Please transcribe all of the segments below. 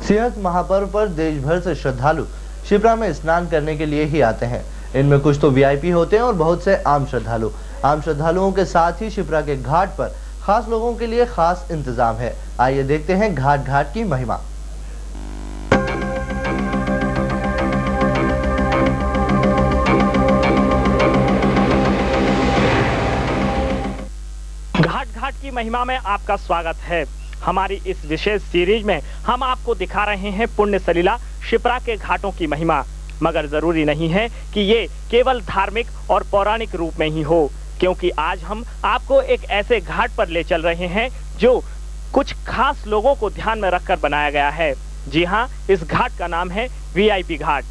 सिंहस्थ महापर्व पर देश भर से श्रद्धालु शिप्रा में स्नान करने के लिए ही आते हैं। इनमें कुछ तो वीआईपी होते हैं और बहुत से आम श्रद्धालु। आम श्रद्धालुओं के साथ ही शिप्रा के घाट पर खास लोगों के लिए खास इंतजाम है। आइए देखते हैं घाट घाट की महिमा। घाट घाट की महिमा में आपका स्वागत है। हमारी इस विशेष सीरीज में हम आपको दिखा रहे हैं पुण्य सलीला शिप्रा के घाटों की महिमा। मगर जरूरी नहीं है कि ये केवल धार्मिक और पौराणिक रूप में ही हो, क्योंकि आज हम आपको एक ऐसे घाट पर ले चल रहे हैं जो कुछ खास लोगों को ध्यान में रखकर बनाया गया है। जी हाँ, इस घाट का नाम है वीआईपी घाट।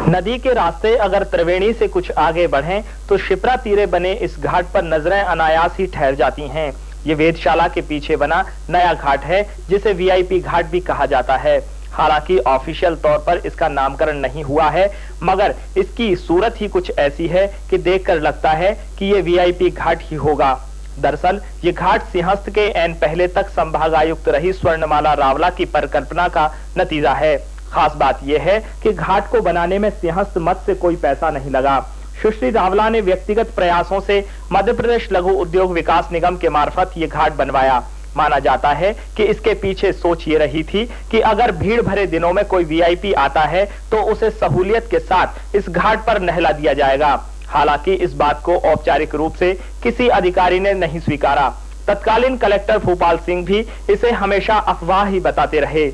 नदी के रास्ते अगर त्रिवेणी से कुछ आगे बढ़ें तो शिप्रा तीरे बने इस घाट पर नजरें अनायास ही ठहर जाती हैं। ये वेधशाला के पीछे बना नया घाट है जिसे वीआईपी घाट भी कहा जाता है। हालांकि ऑफिशियल तौर पर इसका नामकरण नहीं हुआ है, मगर इसकी सूरत ही कुछ ऐसी है कि देखकर लगता है कि ये वीआईपी घाट ही होगा। दरअसल ये घाट सिंहस्थ के ऐन पहले तक संभागायुक्त रही स्वर्णमाला रावला की परिकल्पना का नतीजा है। खास बात यह है कि घाट को बनाने में सिंहस्थ मठ से कोई पैसा नहीं लगा। सुश्री रावला ने व्यक्तिगत प्रयासों से मध्य प्रदेश लघु उद्योग विकास निगम के मार्फत ये घाट बनवाया। माना जाता है कि इसके पीछे सोच ये रही थी कि अगर भीड़ भरे दिनों में कोई वीआईपी आता है तो उसे सहूलियत के साथ इस घाट पर नहला दिया जाएगा। हालांकि इस बात को औपचारिक रूप से किसी अधिकारी ने नहीं स्वीकारा। तत्कालीन कलेक्टर भूपाल सिंह भी इसे हमेशा अफवाह ही बताते रहे।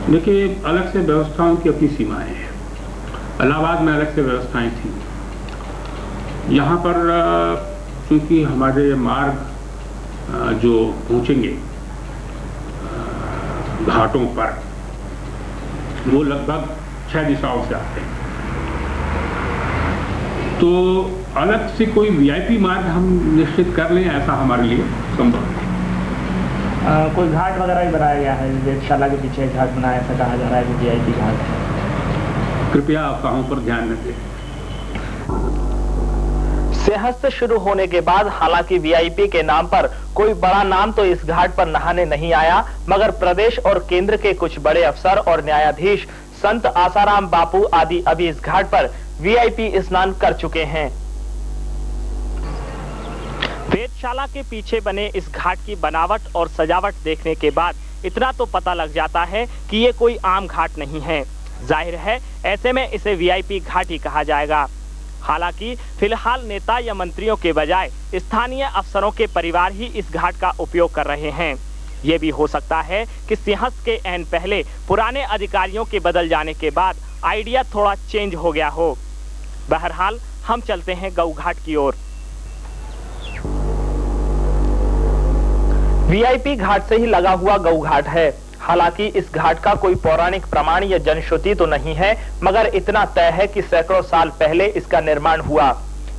देखिए, अलग से व्यवस्थाओं की अपनी सीमाएं हैं। इलाहाबाद में अलग से व्यवस्थाएं थी। यहाँ पर क्योंकि हमारे मार्ग जो पहुँचेंगे घाटों पर वो लगभग 6 दिशाओं से आते हैं, तो अलग से कोई वीआईपी मार्ग हम निश्चित कर लें ऐसा हमारे लिए संभव नहीं। कोई घाट वगैरह भी बनाया गया है? वेधशाला के पीछे घाट बनाया, ऐसा कहा जा रहा है कि वीआईपी घाट है। कृपया अफवाहों पर ध्यान न दें। सिंहस्थ शुरू होने के बाद हालांकि वीआईपी के नाम पर कोई बड़ा नाम तो इस घाट पर नहाने नहीं आया, मगर प्रदेश और केंद्र के कुछ बड़े अफसर और न्यायाधीश संत आसाराम बापू आदि अभी इस घाट पर वीआईपी स्नान कर चुके हैं। वेधशाला के पीछे बने इस घाट की बनावट और सजावट देखने के बाद इतना तो पता लग जाता है कि ये कोई आम घाट नहीं है। जाहिर है ऐसे में इसे वीआईपी घाट ही कहा जाएगा। हालांकि फिलहाल नेता या मंत्रियों के बजाय स्थानीय अफसरों के परिवार ही इस घाट का उपयोग कर रहे हैं। ये भी हो सकता है कि सिंहस्थ के ऐन पहले पुराने अधिकारियों के बदल जाने के बाद आइडिया थोड़ा चेंज हो गया हो। बहरहाल हम चलते हैं गौ घाट की ओर। वीआईपी घाट से ही लगा हुआ गौ घाट है। हालांकि इस घाट का कोई पौराणिक प्रमाण या जनश्रुति तो नहीं है, मगर इतना तय है कि सैकड़ों साल पहले इसका निर्माण हुआ।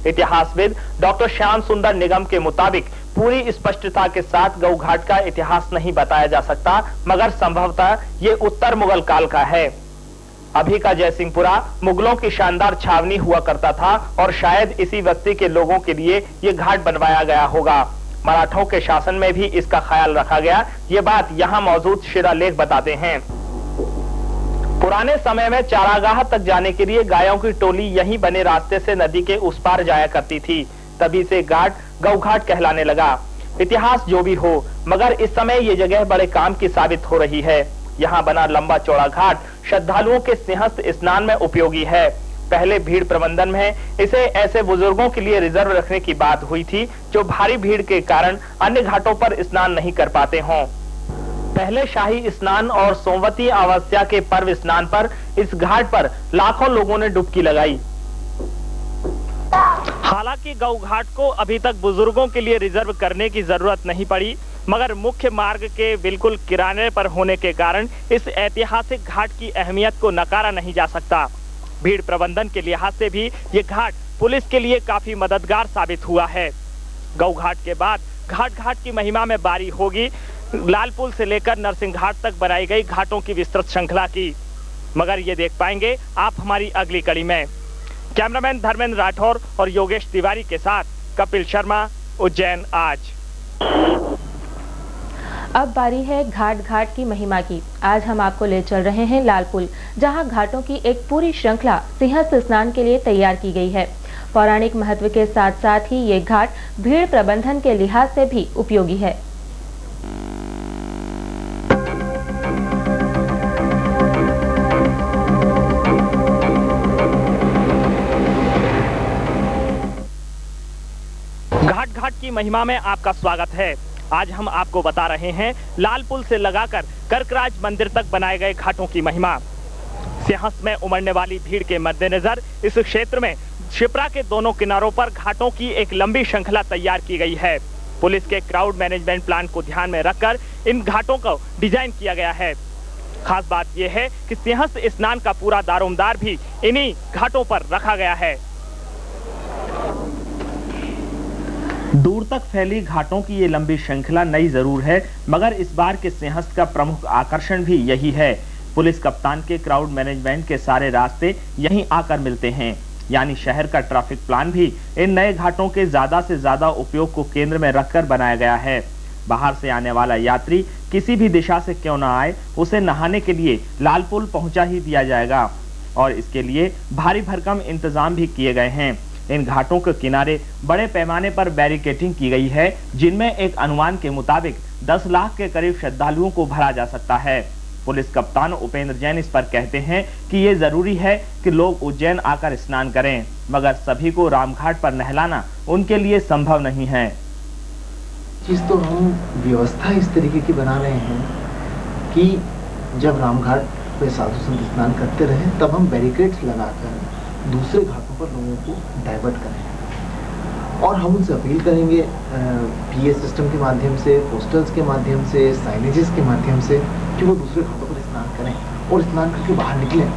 इतिहासविद डॉक्टर श्याम सुंदर निगम के मुताबिक पूरी स्पष्टता के साथ गौ घाट का इतिहास नहीं बताया जा सकता, मगर संभवतः ये उत्तर मुगल काल का है। अभी का जयसिंहपुरा मुगलों की शानदार छावनी हुआ करता था और शायद इसी व्यक्ति के लोगों के लिए ये घाट बनवाया गया होगा। मराठों के शासन में भी इसका ख्याल रखा गया। ये बात यहाँ मौजूद शिलालेख बताते हैं। पुराने समय में चारागाह तक जाने के लिए गायों की टोली यहीं बने रास्ते से नदी के उस पार जाया करती थी। तभी से घाट गौ घाट कहलाने लगा। इतिहास जो भी हो, मगर इस समय ये जगह बड़े काम की साबित हो रही है। यहाँ बना लंबा चौड़ा घाट श्रद्धालुओं के सिंहस्थ स्नान में उपयोगी है। पहले भीड़ प्रबंधन में इसे ऐसे बुजुर्गों के लिए रिजर्व रखने की बात हुई थी जो भारी भीड़ के कारण अन्य घाटों पर स्नान नहीं कर पाते हों। पहले शाही स्नान और सोमवती अमावस्या के पर्व स्नान पर इस घाट पर लाखों लोगों ने डुबकी लगाई। हालांकि गौ घाट को अभी तक बुजुर्गों के लिए रिजर्व करने की जरूरत नहीं पड़ी, मगर मुख्य मार्ग के बिल्कुल किनारे पर होने के कारण इस ऐतिहासिक घाट की अहमियत को नकारा नहीं जा सकता। भीड़ प्रबंधन के लिहाज से भी ये घाट पुलिस के लिए काफी मददगार साबित हुआ है। गौ घाट के बाद घाट घाट की महिमा में बारी होगी लालपुल से लेकर नरसिंह घाट तक बनाई गई घाटों की विस्तृत श्रृंखला की, मगर ये देख पाएंगे आप हमारी अगली कड़ी में। कैमरामैन धर्मेंद्र राठौर और योगेश तिवारी के साथ कपिल शर्मा, उज्जैन आज। अब बारी है घाट घाट की महिमा की। आज हम आपको ले चल रहे हैं लाल पुल, जहां घाटों की एक पूरी श्रृंखला सिंहस्थ स्नान के लिए तैयार की गई है। पौराणिक महत्व के साथ साथ ही ये घाट भीड़ प्रबंधन के लिहाज से भी उपयोगी है। घाट घाट की महिमा में आपका स्वागत है। आज हम आपको बता रहे हैं लाल पुल से लगाकर कर्कराज मंदिर तक बनाए गए घाटों की महिमा। सिंहस्थ में उमड़ने वाली भीड़ के मद्देनजर इस क्षेत्र में शिप्रा के दोनों किनारों पर घाटों की एक लंबी श्रृंखला तैयार की गई है। पुलिस के क्राउड मैनेजमेंट प्लान को ध्यान में रखकर इन घाटों को डिजाइन किया गया है। खास बात यह है कि सिंहस्थ स्नान का पूरा दारोमदार भी इन्हीं घाटों पर रखा गया है। दूर तक फैली घाटों की ये लंबी श्रृंखला नई जरूर है, मगर इस बार के सिंहस्थ का प्रमुख आकर्षण भी यही है। पुलिस कप्तान के क्राउड मैनेजमेंट के सारे रास्ते यहीं आकर मिलते हैं, यानी शहर का ट्रैफिक प्लान भी इन नए घाटों के ज्यादा से ज्यादा उपयोग को केंद्र में रखकर बनाया गया है। बाहर से आने वाला यात्री किसी भी दिशा से क्यों न आए, उसे नहाने के लिए लाल पुल पहुंचा ही दिया जाएगा और इसके लिए भारी भरकम इंतजाम भी किए गए हैं। इन घाटों के किनारे बड़े पैमाने पर बैरिकेडिंग की गई है, जिनमें एक अनुमान के मुताबिक 10 लाख के करीब श्रद्धालुओं को भरा जा सकता है। पुलिस कप्तान उपेंद्र जैन इस पर कहते हैं कि ये जरूरी है कि लोग उज्जैन आकर स्नान करें, मगर सभी को रामघाट पर नहलाना उनके लिए संभव नहीं है। चीज तो हम व्यवस्था इस तरीके की बना रहे हैं कि जब रामघाट पे साधु संत स्नान करते रहे, तब हम बैरिकेड्स लगाकर दूसरे घाटों पर लोगों को डाइवर्ट करें और हम उनसे अपील करेंगे पीए सिस्टम के माध्यम से, पोस्टर्स के माध्यम से, साइनेजेस के माध्यम से कि वो दूसरे घाटों पर स्नान करें और स्नान करके बाहर निकलें,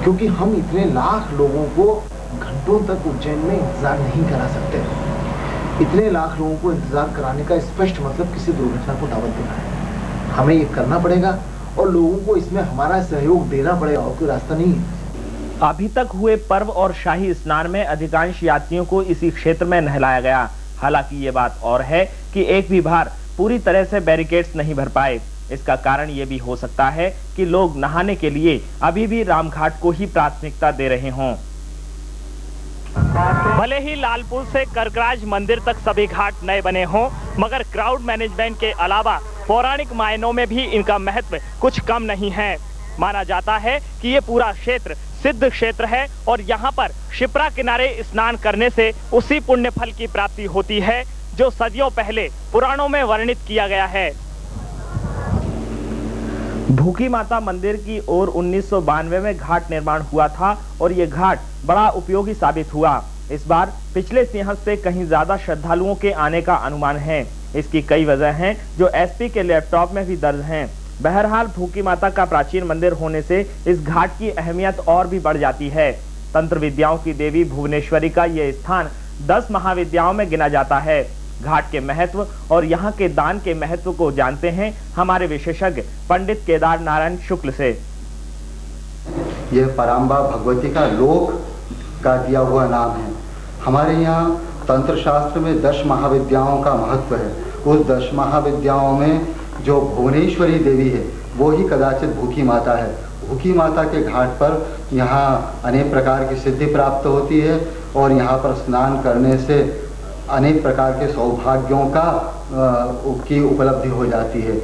क्योंकि हम इतने लाख लोगों को घंटों तक उज्जैन में इंतजार नहीं करा सकते। इतने लाख लोगों को इंतजार कराने का स्पष्ट मतलब किसी दुर्घटना को दावत देना है। हमें ये करना पड़ेगा और लोगों को इसमें हमारा सहयोग देना पड़ेगा, और कोई रास्ता नहीं है। अभी तक हुए पर्व और शाही स्नान में अधिकांश यात्रियों को इसी क्षेत्र में नहलाया गया। हालांकि ये बात और है कि एक भी बार पूरी तरह से बैरिकेड्स नहीं भर पाए। इसका कारण ये भी हो सकता है कि लोग नहाने के लिए अभी भी रामघाट को ही प्राथमिकता दे रहे हों। भले ही लाल पुल से कर्कराज मंदिर तक सभी घाट नए बने हों, मगर क्राउड मैनेजमेंट के अलावा पौराणिक मायनों में भी इनका महत्व कुछ कम नहीं है। माना जाता है कि ये पूरा क्षेत्र सिद्ध क्षेत्र है और यहाँ पर शिप्रा किनारे स्नान करने से उसी पुण्य फल की प्राप्ति होती है जो सदियों पहले पुराणों में वर्णित किया गया है। भूखी माता मंदिर की ओर 1992 में घाट निर्माण हुआ था और ये घाट बड़ा उपयोगी साबित हुआ। इस बार पिछले सिंहस्थ से कहीं ज्यादा श्रद्धालुओं के आने का अनुमान है। इसकी कई वजह हैं जो एसपी के लैपटॉप में भी दर्ज हैं। बहरहाल भूखी माता का प्राचीन मंदिर होने से इस घाट की अहमियत और भी बढ़ जाती है। तंत्र विद्याओं की देवी भुवनेश्वरी का ये स्थान 10 महाविद्याओं में गिना जाता है। घाट के महत्व और यहाँ के दान के महत्व को जानते हैं हमारे विशेषज्ञ पंडित केदार नारायण शुक्ल से। ये पराम्बा भगवती का लोक का दिया हुआ नाम है। हमारे यहाँ तंत्र शास्त्र में 10 महाविद्याओं का महत्व है। उस 10 महाविद्याओं में जो भुवनेश्वरी देवी है वो ही कदाचित भूखी माता है। भूखी माता के घाट पर यहाँ अनेक प्रकार की सिद्धि प्राप्त होती है और यहाँ पर स्नान करने से अनेक प्रकार के सौभाग्यों की उपलब्धि हो जाती है।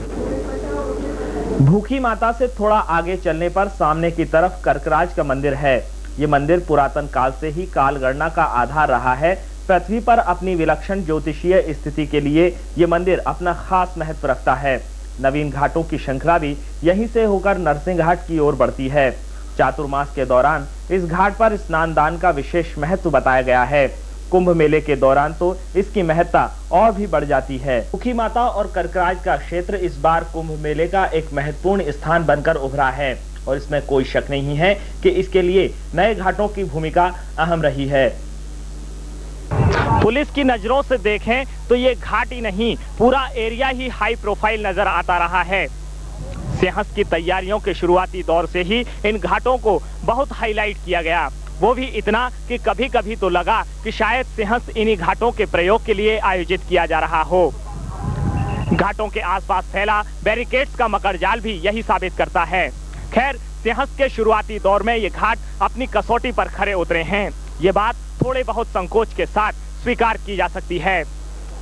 भूखी माता से थोड़ा आगे चलने पर सामने की तरफ कर्कराज का मंदिर है। ये मंदिर पुरातन काल से ही काल गणना का आधार रहा है। पृथ्वी पर अपनी विलक्षण ज्योतिषीय स्थिति के लिए ये मंदिर अपना खास महत्व रखता है। नवीन घाटों की श्रृंखला भी यहीं से होकर नरसिंह घाट की ओर बढ़ती है। चातुर्मास के दौरान इस घाट पर स्नान दान का विशेष महत्व बताया गया है। कुंभ मेले के दौरान तो इसकी महत्ता और भी बढ़ जाती है। भूखी माता और कर्कराज का क्षेत्र इस बार कुंभ मेले का एक महत्वपूर्ण स्थान बनकर उभरा है और इसमें कोई शक नहीं है कि इसके लिए नए घाटों की भूमिका अहम रही है। पुलिस की नजरों से देखें तो ये घाट ही नहीं, पूरा एरिया ही हाई प्रोफाइल नजर आता रहा है। सिंहस्थ की तैयारियों के शुरुआती दौर से ही इन घाटों को बहुत हाईलाइट किया गया, वो भी इतना कि कभी कभी तो लगा कि शायद सिंहस्थ इन्हीं घाटों के प्रयोग के लिए आयोजित किया जा रहा हो। घाटों के आसपास फैला बैरिकेड्स का मकड़जाल भी यही साबित करता है। खैर, सिंहस्थ के शुरुआती दौर में ये घाट अपनी कसौटी पर खरे उतरे हैं, ये बात थोड़े बहुत संकोच के साथ स्वीकार की जा सकती है।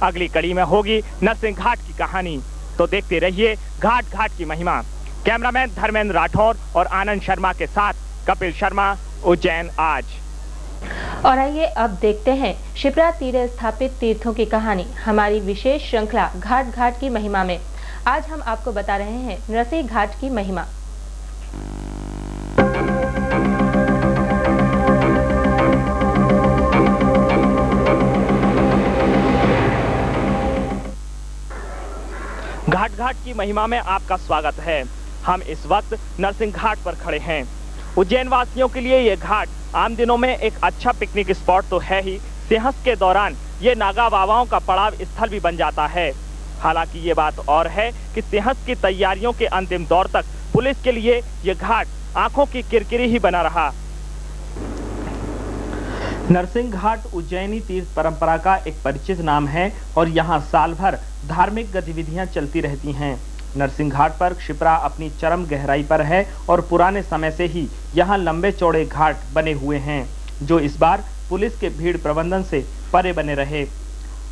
अगली कड़ी में होगी नरसिंह घाट की कहानी, तो देखते रहिए घाट घाट की महिमा। कैमरामैन धर्मेंद्र राठौर और आनंद शर्मा के साथ कपिल शर्मा, उज्जैन आज। और आइए अब देखते हैं शिप्रा तीरे स्थापित तीर्थों की कहानी हमारी विशेष श्रृंखला घाट घाट की महिमा में। आज हम आपको बता रहे हैं नरसिंह घाट की महिमा। घाट घाट की महिमा में आपका स्वागत है। हम इस वक्त नरसिंह घाट पर खड़े हैं। उज्जैन वासियों के लिए ये घाट आम दिनों में एक अच्छा पिकनिक स्पॉट तो है ही, सिंहस्थ के दौरान ये नागा बाबाओं का पड़ाव स्थल भी बन जाता है। हालांकि ये बात और है कि सिंहस्थ की तैयारियों के अंतिम दौर तक पुलिस के लिए ये घाट आंखों की किरकिरी ही बना रहा। नरसिंह घाट उज्जैनी तीर्थ परंपरा का एक परिचित नाम है और यहाँ साल भर धार्मिक गतिविधियां चलती रहती हैं। नरसिंह घाट पर क्षिप्रा अपनी चरम गहराई पर है और पुराने समय से ही यहाँ लंबे चौड़े घाट बने हुए हैं, जो इस बार पुलिस के भीड़ प्रबंधन से परे बने रहे।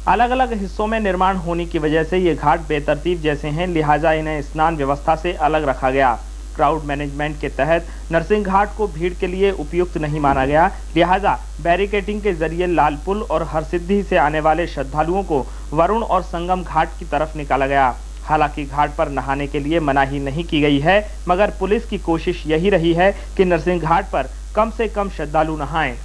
अलग अलग हिस्सों में निर्माण होने की वजह से ये घाट बेतरतीब जैसे हैं, लिहाजा इन्हें स्नान व्यवस्था से अलग रखा गया। क्राउड मैनेजमेंट के तहत नरसिंह घाट को भीड़ के लिए उपयुक्त नहीं माना गया, लिहाजा बैरिकेडिंग के जरिए लाल पुल और हरसिद्धि से आने वाले श्रद्धालुओं को वरुण और संगम घाट की तरफ निकाला गया। हालांकि घाट पर नहाने के लिए मनाही नहीं की गई है, मगर पुलिस की कोशिश यही रही है कि नरसिंह घाट पर कम से कम श्रद्धालु नहाएं,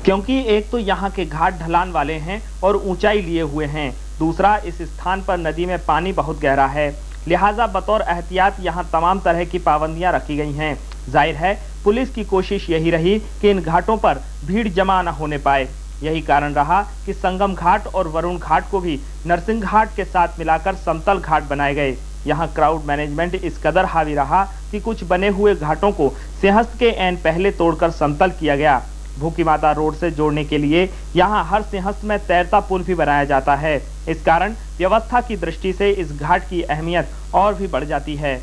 क्योंकि एक तो यहाँ के घाट ढलान वाले हैं और ऊंचाई लिए हुए हैं, दूसरा इस स्थान पर नदी में पानी बहुत गहरा है, लिहाजा बतौर एहतियात यहाँ तमाम तरह की पाबंदियां रखी गई हैं। जाहिर है पुलिस की कोशिश यही रही कि इन घाटों पर भीड़ जमा न होने पाए। यही कारण रहा कि संगम घाट और वरुण घाट को भी नरसिंह घाट के साथ मिलाकर समतल घाट बनाए गए। यहाँ क्राउड मैनेजमेंट इस कदर हावी रहा कि कुछ बने हुए घाटों को सिंहस्थ के ऐन पहले तोड़कर समतल किया गया। भूखी माता रोड से जोड़ने के लिए यहाँ हर सिंहस्थ में तैरता पुल भी बनाया जाता है। इस कारण व्यवस्था की दृष्टि से इस घाट की अहमियत और भी बढ़ जाती है।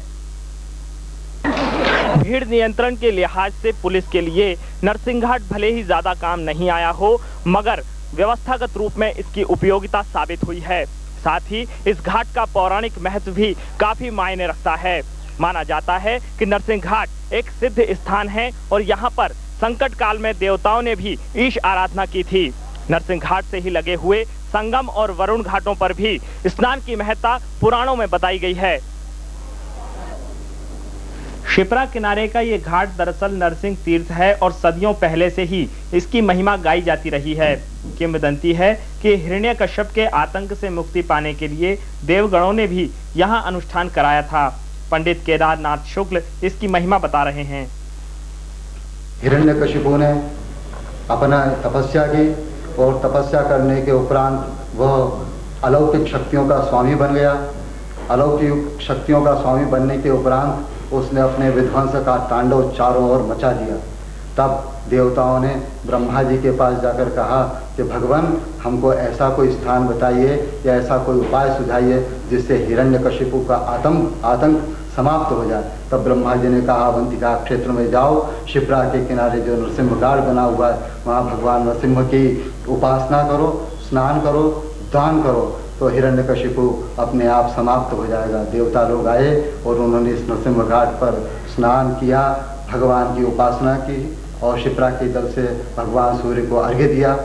भीड़ नियंत्रण के लिहाज से पुलिस के लिए नरसिंह घाट भले ही ज्यादा काम नहीं आया हो, मगर व्यवस्थागत रूप में इसकी उपयोगिता साबित हुई है। साथ ही इस घाट का पौराणिक महत्व भी काफी मायने रखता है। माना जाता है कि नरसिंह घाट एक सिद्ध स्थान है और यहाँ पर संकट काल में देवताओं ने भी ईश आराधना की थी। नरसिंह घाट से ही लगे हुए संगम और वरुण घाटों पर भी स्नान की महत्ता पुराणों में बताई गई है। शिप्रा किनारे का ये घाट दरअसल नरसिंह तीर्थ है और सदियों पहले से ही इसकी महिमा गाई जाती रही है। किंवदंती है कि हिरण्यकश्यप के आतंक से मुक्ति पाने के लिए देवगणों ने भी यहाँ अनुष्ठान कराया था। पंडित केदारनाथ शुक्ल इसकी महिमा बता रहे हैं। हिरण्यकशिपु ने अपना तपस्या की और तपस्या करने के उपरांत वह अलौकिक शक्तियों का स्वामी बन गया। अलौकिक शक्तियों का स्वामी बनने के उपरांत उसने अपने विध्वंस का तांडव चारों ओर मचा दिया। तब देवताओं ने ब्रह्मा जी के पास जाकर कहा कि भगवान, हमको ऐसा कोई स्थान बताइए या ऐसा कोई उपाय सुझाइए जिससे हिरण्यकशिपु का आतंक समाप्त हो जाए। तब ब्रह्मा जी ने कहा, अवंतिका क्षेत्र में जाओ, शिप्रा के किनारे जो नरसिंह घाट बना हुआ है वहाँ भगवान नरसिंह की उपासना करो, स्नान करो, दान करो, तो हिरण्यकशिपु अपने आप समाप्त हो जाएगा। देवता लोग आए और उन्होंने इस नरसिंह घाट पर स्नान किया, भगवान की उपासना की और शिप्रा के जल से भगवान सूर्य को अर्घ्य दिया।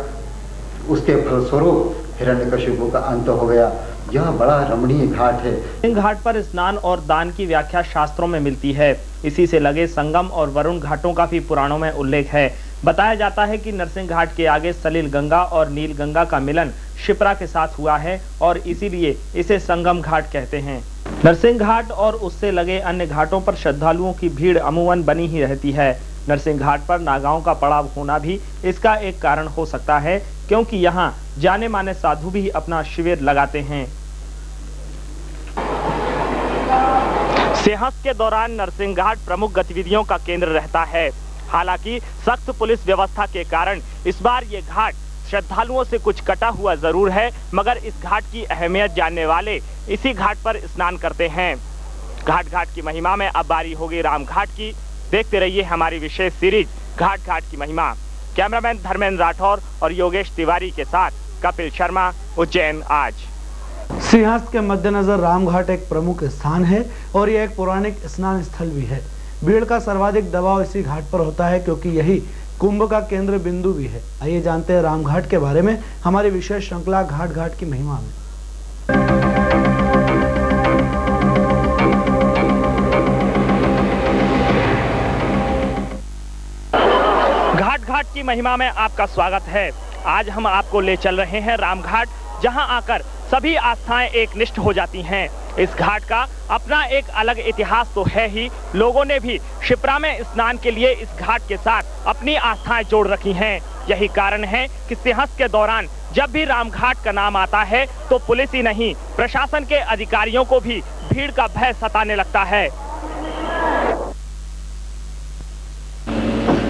उसके फलस्वरूप हिरण्यकशिपु का अंत हो गया। यह बड़ा रमणीय घाट है। इन घाट पर स्नान और दान की व्याख्या शास्त्रों में मिलती है। इसी से लगे संगम और वरुण घाटों का भी पुराणों में उल्लेख है। बताया जाता है कि नरसिंह घाट के आगे सलिल गंगा और नील गंगा का मिलन शिप्रा के साथ हुआ है और इसीलिए इसे संगम घाट कहते हैं। नरसिंह घाट और उससे लगे अन्य घाटों पर श्रद्धालुओं की भीड़ अमूमन बनी ही रहती है। नरसिंह घाट पर नागाओं का पड़ाव होना भी इसका एक कारण हो सकता है, क्योंकि यहाँ जाने माने साधु भी अपना शिविर लगाते हैं। सिंहस्थ के दौरान नरसिंह घाट प्रमुख गतिविधियों का केंद्र रहता है। हालांकि सख्त पुलिस व्यवस्था के कारण इस बार ये घाट श्रद्धालुओं से कुछ कटा हुआ जरूर है, मगर इस घाट की अहमियत जानने वाले इसी घाट पर स्नान करते हैं। घाट घाट की महिमा में अब बारी होगी राम घाट की। देखते रहिए हमारी विशेष सीरीज घाट घाट की महिमा। कैमरामैन धर्मेंद्र राठौर और योगेश तिवारी के साथ कपिल शर्मा, उज्जैन आज। सिंहस्थ के मद्देनजर रामघाट एक प्रमुख स्थान है और यह एक पौराणिक स्नान स्थल भी है। भीड़ का सर्वाधिक दबाव इसी घाट पर होता है क्योंकि यही कुंभ का केंद्र बिंदु भी है। आइए जानते हैं रामघाट के बारे में हमारी विशेष श्रृंखला घाट घाट की महिमा में। घाट घाट की महिमा में आपका स्वागत है। आज हम आपको ले चल रहे हैं रामघाट, जहां आकर सभी आस्थाएं एक निष्ठ हो जाती हैं। इस घाट का अपना एक अलग इतिहास तो है ही, लोगों ने भी शिप्रा में स्नान के लिए इस घाट के साथ अपनी आस्थाएं जोड़ रखी हैं। यही कारण है कि सिंहस्थ के दौरान जब भी रामघाट का नाम आता है तो पुलिस ही नहीं, प्रशासन के अधिकारियों को भी भीड़ का भय सताने लगता है।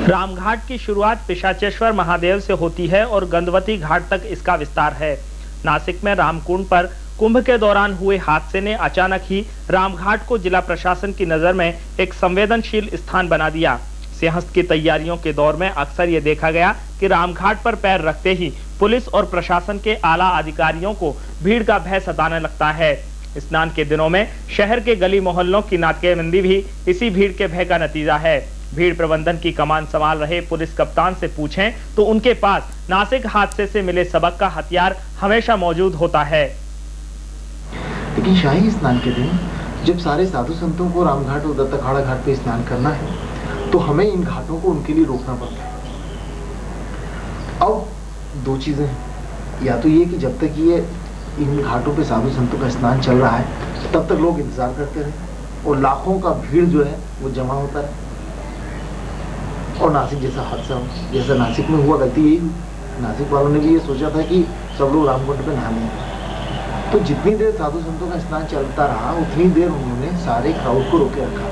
रामघाट की शुरुआत पिशाचेश्वर महादेव से होती है और गंधवती घाट तक इसका विस्तार है। नासिक में रामकुंड पर कुंभ के दौरान हुए हादसे ने अचानक ही रामघाट को जिला प्रशासन की नजर में एक संवेदनशील स्थान बना दिया। सिंहस्थ की तैयारियों के दौर में अक्सर ये देखा गया कि रामघाट पर पैर रखते ही पुलिस और प्रशासन के आला अधिकारियों को भीड़ का भय सताने लगता है। स्नान के दिनों में शहर के गली मोहल्लों की नाकेबंदी भी इसी भीड़ के भय का नतीजा है। भीड़ प्रबंधन की कमान संभाल रहे पुलिस कप्तान से पूछें तो उनके पास नासिक हादसे से मिले सबक का हथियार हमेशा मौजूद होता है। लेकिन शाही स्नान के दिन जब सारे साधु संतों को रामघाट और दत्तखाड़ा घाट पे स्नान करना है तो हमें इन घाटों को उनके लिए रोकना पड़ता है। अब दो चीजें हैं, या तो ये कि जब तक ये इन घाटों पे साधु संतों का स्नान चल रहा है तब तक लोग इंतजार करते रहे और लाखों का भीड़ जो है वो जमा होता है और नासिक जैसा हादसा हो, जैसा नासिक में हुआ, गलती यही हुई। नासिक वालों ने भी ये सोचा था कि सब लोग रामकुंड पे नहाने, तो जितनी देर साधु संतों का स्नान चलता रहा उतनी देर उन्होंने सारे क्राउड को रोके रखा।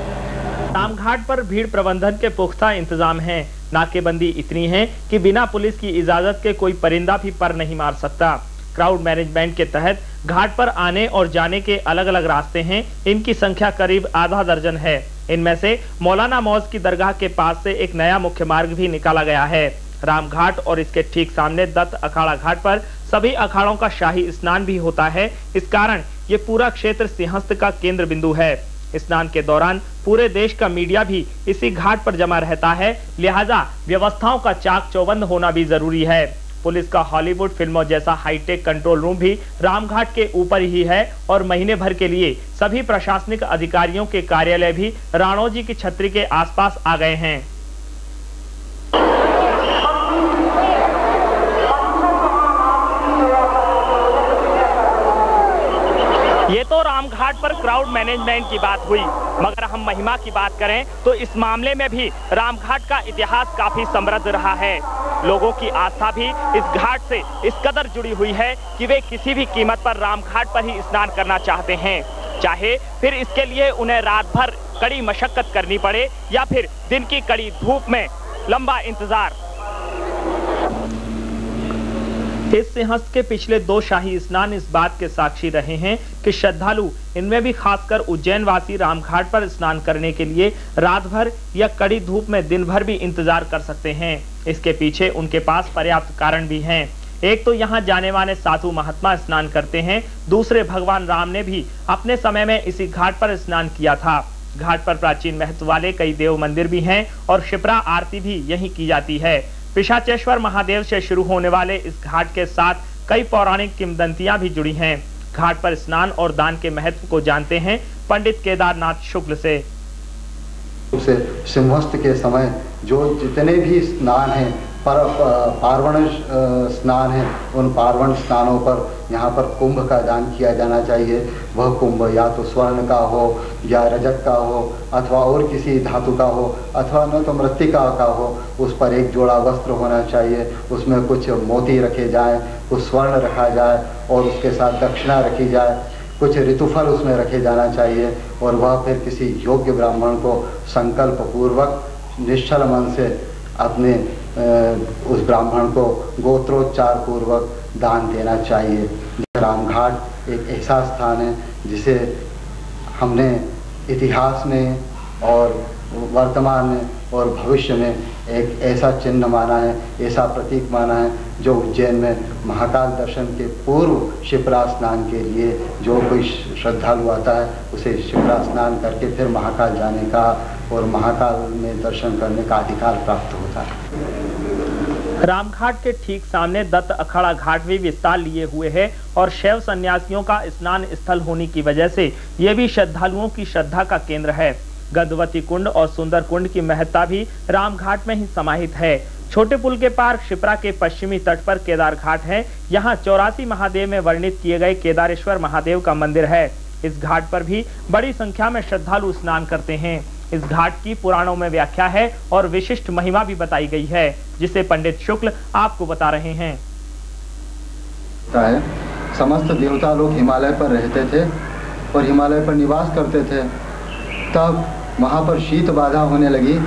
रामघाट पर भीड़ प्रबंधन के पुख्ता इंतजाम हैं। नाकेबंदी इतनी है कि बिना पुलिस की इजाजत के कोई परिंदा भी पर नहीं मार सकता। क्राउड मैनेजमेंट के तहत घाट पर आने और जाने के अलग अलग रास्ते हैं। इनकी संख्या करीब आधा दर्जन है। इनमें से मौलाना मौज की दरगाह के पास से एक नया मुख्य मार्ग भी निकाला गया है। रामघाट और इसके ठीक सामने दत्त अखाड़ा घाट पर सभी अखाड़ों का शाही स्नान भी होता है। इस कारण ये पूरा क्षेत्र सिंहस्थ का केंद्र बिंदु है। स्नान के दौरान पूरे देश का मीडिया भी इसी घाट पर जमा रहता है, लिहाजा व्यवस्थाओं का चाक चौबंद होना भी जरूरी है। पुलिस का हॉलीवुड फिल्मों जैसा हाईटेक कंट्रोल रूम भी रामघाट के ऊपर ही है और महीने भर के लिए सभी प्रशासनिक अधिकारियों के कार्यालय भी राणोजी की छतरी के आसपास आ गए हैं। ये तो रामघाट पर क्राउड मैनेजमेंट की बात हुई, मगर हम महिमा की बात करें तो इस मामले में भी रामघाट का इतिहास काफी समृद्ध रहा है। लोगों की आस्था भी इस घाट से इस कदर जुड़ी हुई है कि वे किसी भी कीमत पर रामघाट पर ही स्नान करना चाहते हैं, चाहे फिर इसके लिए उन्हें रात भर कड़ी मशक्कत करनी पड़े या फिर दिन की कड़ी धूप में लंबा इंतजार। इस सिंहस्थ के पिछले 2 शाही स्नान इस बात के साक्षी रहे हैं कि श्रद्धालु, इनमें भी खासकर उज्जैन वासी, रामघाट पर स्नान करने के लिए रात भर या कड़ी धूप में दिन भर भी इंतजार कर सकते हैं। इसके पीछे उनके पास पर्याप्त कारण भी हैं। एक तो यहाँ जाने माने साधु महात्मा स्नान करते हैं, दूसरे भगवान राम ने भी अपने समय में इसी घाट पर स्नान किया था। घाट पर प्राचीन महत्व वाले कई देव मंदिर भी हैं और शिप्रा आरती भी यहीं की जाती है। पिशाचेश्वर महादेव से शुरू होने वाले इस घाट के साथ कई पौराणिक किंवदंतियां भी जुड़ी हैं। घाट पर स्नान और दान के महत्व को जानते हैं पंडित केदारनाथ शुक्ल से। सिंहस्थ के समय जो जितने भी स्नान हैं, पार्वण स्नान है, उन पार्वण स्नानों पर यहाँ पर कुंभ का दान किया जाना चाहिए। वह कुंभ या तो स्वर्ण का हो या रजत का हो अथवा और किसी धातु का हो अथवा न तो मृत्तिका का हो। उस पर एक जोड़ा वस्त्र होना चाहिए, उसमें कुछ मोती रखे जाएं, कुछ स्वर्ण रखा जाए और उसके साथ दक्षिणा रखी जाए, कुछ ऋतुफल उसमें रखे जाना चाहिए और वह फिर किसी योग्य ब्राह्मण को संकल्प पूर्वक निश्चल मन से अपने उस ब्राह्मण को गोत्रोच्चार पूर्वक दान देना चाहिए। रामघाट एक ऐसा स्थान है जिसे हमने इतिहास में और वर्तमान में और भविष्य में एक ऐसा चिन्ह माना है, ऐसा प्रतीक माना है, जो उज्जैन में महाकाल दर्शन के पूर्व शिप्रा स्नान के लिए जो कोई श्रद्धालु आता है उसे शिप्रा स्नान करके फिर महाकाल जाने का और महाकाल में दर्शन करने का अधिकार प्राप्त होता है। रामघाट के ठीक सामने दत्त अखाड़ा घाट भी विस्तार लिए हुए है और शैव सन्यासियों का स्नान स्थल होने की वजह से यह भी श्रद्धालुओं की श्रद्धा का केंद्र है। गदवती कुंड और सुंदर कुंड की महत्ता भी रामघाट में ही समाहित है। छोटे पुल के पार शिप्रा के पश्चिमी तट पर केदार घाट है। यहाँ 84 महादेव में वर्णित किए गए केदारेश्वर महादेव का मंदिर है। इस घाट पर भी बड़ी संख्या में श्रद्धालु स्नान करते हैं। इस घाट की पुराणों में व्याख्या है और विशिष्ट महिमा भी बताई गई है, जिसे पंडित शुक्ल आपको बता रहे हैं। समस्त देवता लोग हिमालय पर रहते थे और हिमालय पर निवास करते थे। तब वहाँ पर शीत बाधा होने लगी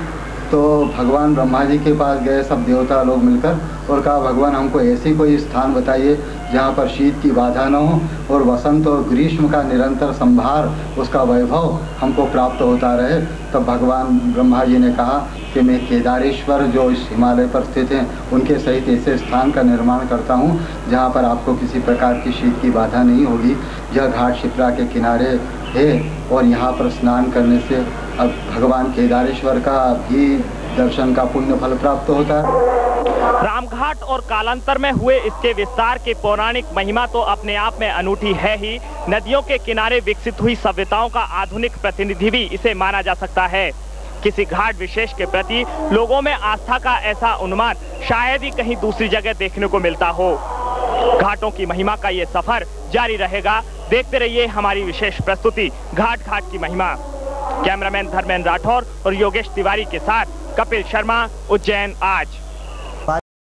तो भगवान ब्रह्मा जी के पास गए सब देवता लोग मिलकर और कहा, भगवान हमको ऐसी कोई स्थान बताइए जहाँ पर शीत की बाधा न हो और वसंत और ग्रीष्म का निरंतर संभार, उसका वैभव हमको प्राप्त होता रहे। तब भगवान ब्रह्मा जी ने कहा कि मैं केदारेश्वर जो इस हिमालय पर स्थित हैं उनके सहित ऐसे स्थान का निर्माण करता हूँ जहाँ पर आपको किसी प्रकार की शीत की बाधा नहीं होगी। यह घाट शिप्रा के किनारे है और यहाँ पर स्नान करने से अब भगवान केदारेश्वर का भी दर्शन का पुण्य फल प्राप्त होता है। रामघाट और कालांतर में हुए इसके विस्तार की पौराणिक महिमा तो अपने आप में अनूठी है ही। नदियों के किनारे विकसित हुई सभ्यताओं का आधुनिक प्रतिनिधि भी इसे माना जा सकता है। किसी घाट विशेष के प्रति लोगों में आस्था का ऐसा उन्माद शायद ही कहीं दूसरी जगह देखने को मिलता हो। घाटों की महिमा का ये सफर जारी रहेगा। देखते रहिए हमारी विशेष प्रस्तुति घाट घाट की महिमा। कैमरामैन धर्मेंद्र राठौर और योगेश तिवारी के साथ कपिल शर्मा, उज्जैन आज।